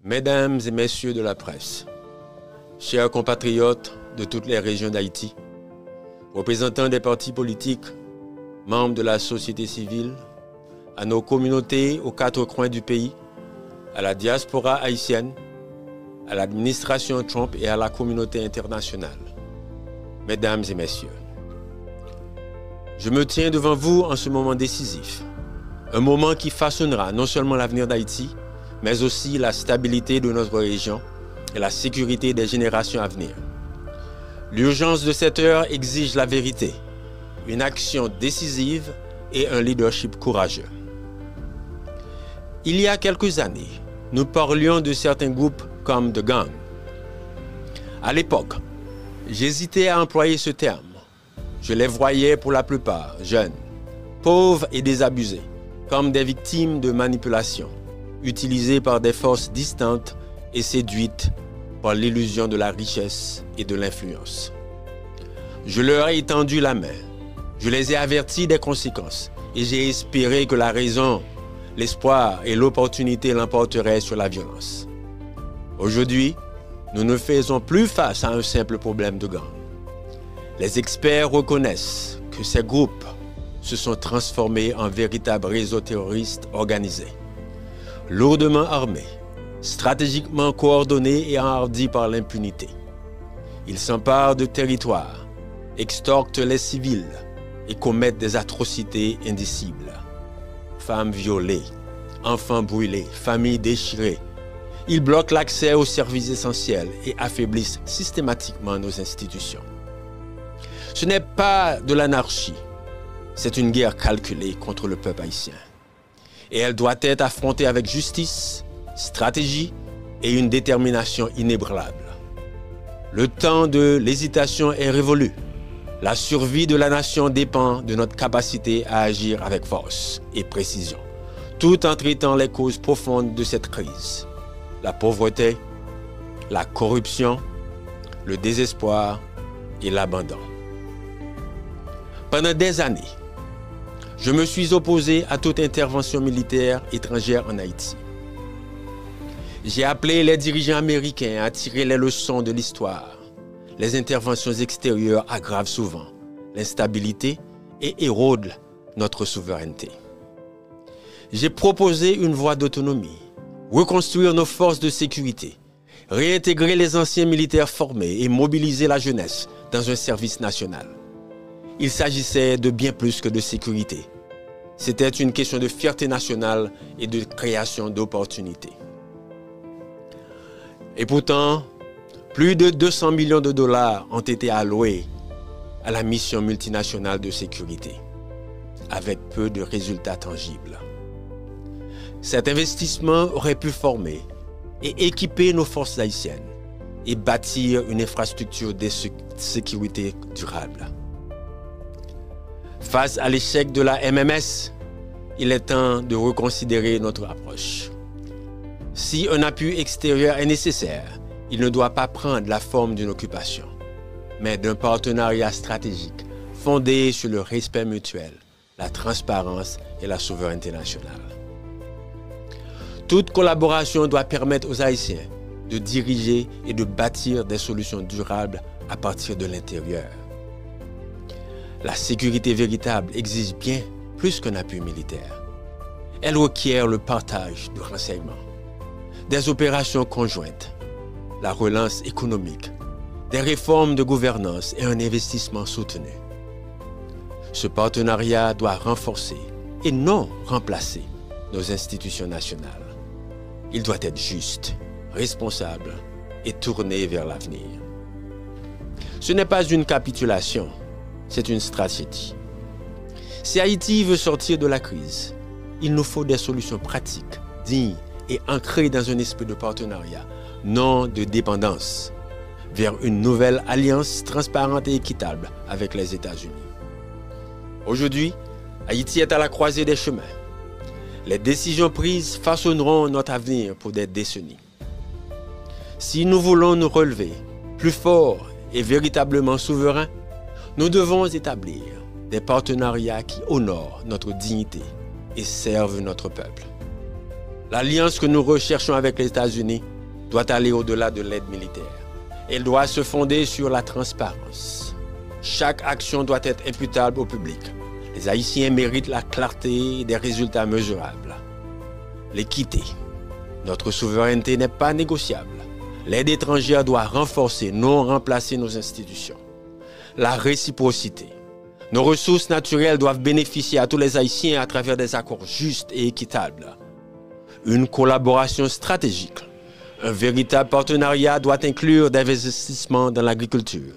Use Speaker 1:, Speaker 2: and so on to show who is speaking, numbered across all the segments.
Speaker 1: Mesdames et messieurs de la presse, chers compatriotes de toutes les régions d'Haïti, représentants des partis politiques, membres de la société civile, à nos communautés aux quatre coins du pays, à la diaspora haïtienne, à l'administration Trump et à la communauté internationale. Mesdames et messieurs, je me tiens devant vous en ce moment décisif, un moment qui façonnera non seulement l'avenir d'Haïti, mais aussi la stabilité de notre région et la sécurité des générations à venir. L'urgence de cette heure exige la vérité, une action décisive et un leadership courageux. Il y a quelques années, nous parlions de certains groupes comme The Gang. À l'époque, j'hésitais à employer ce terme. Je les voyais pour la plupart jeunes, pauvres et désabusés, comme des victimes de manipulation, utilisées par des forces distantes et séduites par l'illusion de la richesse et de l'influence. Je leur ai étendu la main, je les ai avertis des conséquences et j'ai espéré que la raison, l'espoir et l'opportunité l'emporteraient sur la violence. Aujourd'hui, nous ne faisons plus face à un simple problème de gang. Les experts reconnaissent que ces groupes se sont transformés en véritables réseaux terroristes organisés, lourdement armés, stratégiquement coordonnés et enhardis par l'impunité. Ils s'emparent de territoires, extorquent les civils et commettent des atrocités indicibles. Femmes violées, enfants brûlés, familles déchirées. Ils bloquent l'accès aux services essentiels et affaiblissent systématiquement nos institutions. Ce n'est pas de l'anarchie, c'est une guerre calculée contre le peuple haïtien. Et elle doit être affrontée avec justice, stratégie et une détermination inébranlable. Le temps de l'hésitation est révolu. La survie de la nation dépend de notre capacité à agir avec force et précision, tout en traitant les causes profondes de cette crise. La pauvreté, la corruption, le désespoir et l'abandon. Pendant des années, je me suis opposé à toute intervention militaire étrangère en Haïti. J'ai appelé les dirigeants américains à tirer les leçons de l'histoire. Les interventions extérieures aggravent souvent l'instabilité et érodent notre souveraineté. J'ai proposé une voie d'autonomie, reconstruire nos forces de sécurité, réintégrer les anciens militaires formés et mobiliser la jeunesse dans un service national. Il s'agissait de bien plus que de sécurité. C'était une question de fierté nationale et de création d'opportunités. Et pourtant, plus de 200 millions de dollars ont été alloués à la mission multinationale de sécurité, avec peu de résultats tangibles. Cet investissement aurait pu former et équiper nos forces haïtiennes et bâtir une infrastructure de sécurité durable. Face à l'échec de la MMS, il est temps de reconsidérer notre approche. Si un appui extérieur est nécessaire, il ne doit pas prendre la forme d'une occupation, mais d'un partenariat stratégique fondé sur le respect mutuel, la transparence et la souveraineté nationale. Toute collaboration doit permettre aux Haïtiens de diriger et de bâtir des solutions durables à partir de l'intérieur. La sécurité véritable exige bien plus qu'un appui militaire. Elle requiert le partage de renseignements, des opérations conjointes, la relance économique, des réformes de gouvernance et un investissement soutenu. Ce partenariat doit renforcer et non remplacer nos institutions nationales. Il doit être juste, responsable et tourné vers l'avenir. Ce n'est pas une capitulation, c'est une stratégie. Si Haïti veut sortir de la crise, il nous faut des solutions pratiques, dignes et ancrées dans un esprit de partenariat, non de dépendance, vers une nouvelle alliance transparente et équitable avec les États-Unis. Aujourd'hui, Haïti est à la croisée des chemins. Les décisions prises façonneront notre avenir pour des décennies. Si nous voulons nous relever plus forts et véritablement souverains, nous devons établir des partenariats qui honorent notre dignité et servent notre peuple. L'alliance que nous recherchons avec les États-Unis doit aller au-delà de l'aide militaire. Elle doit se fonder sur la transparence. Chaque action doit être imputable au public. Les Haïtiens méritent la clarté et des résultats mesurables. L'équité. Notre souveraineté n'est pas négociable. L'aide étrangère doit renforcer, non remplacer nos institutions. La réciprocité. Nos ressources naturelles doivent bénéficier à tous les Haïtiens à travers des accords justes et équitables. Une collaboration stratégique. Un véritable partenariat doit inclure des investissements dans l'agriculture,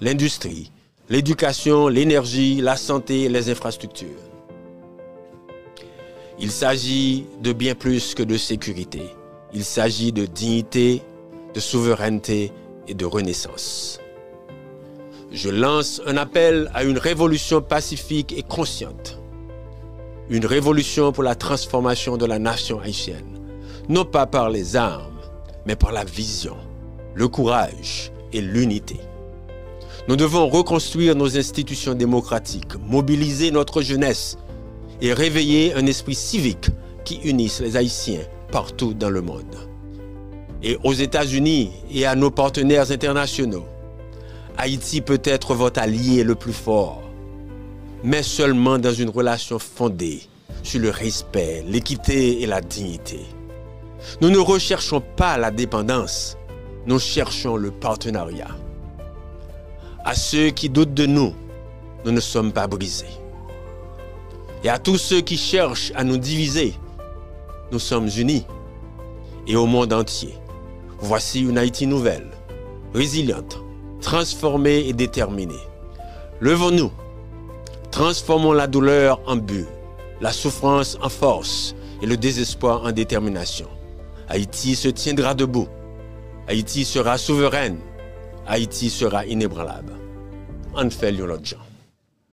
Speaker 1: l'industrie, l'éducation, l'énergie, la santé et les infrastructures. Il s'agit de bien plus que de sécurité. Il s'agit de dignité, de souveraineté et de renaissance. Je lance un appel à une révolution pacifique et consciente. Une révolution pour la transformation de la nation haïtienne, non pas par les armes, mais par la vision, le courage et l'unité. Nous devons reconstruire nos institutions démocratiques, mobiliser notre jeunesse et réveiller un esprit civique qui unisse les Haïtiens partout dans le monde. Et aux États-Unis et à nos partenaires internationaux, Haïti peut être votre allié le plus fort, mais seulement dans une relation fondée sur le respect, l'équité et la dignité. Nous ne recherchons pas la dépendance, nous cherchons le partenariat. À ceux qui doutent de nous, nous ne sommes pas brisés. Et à tous ceux qui cherchent à nous diviser, nous sommes unis. Et au monde entier, voici une Haïti nouvelle, résiliente, transformée et déterminée. Levons-nous, transformons la douleur en but, la souffrance en force et le désespoir en détermination. Haïti se tiendra debout. Haïti sera souveraine. Haïti sera inébranlable. On fait l'autre gens.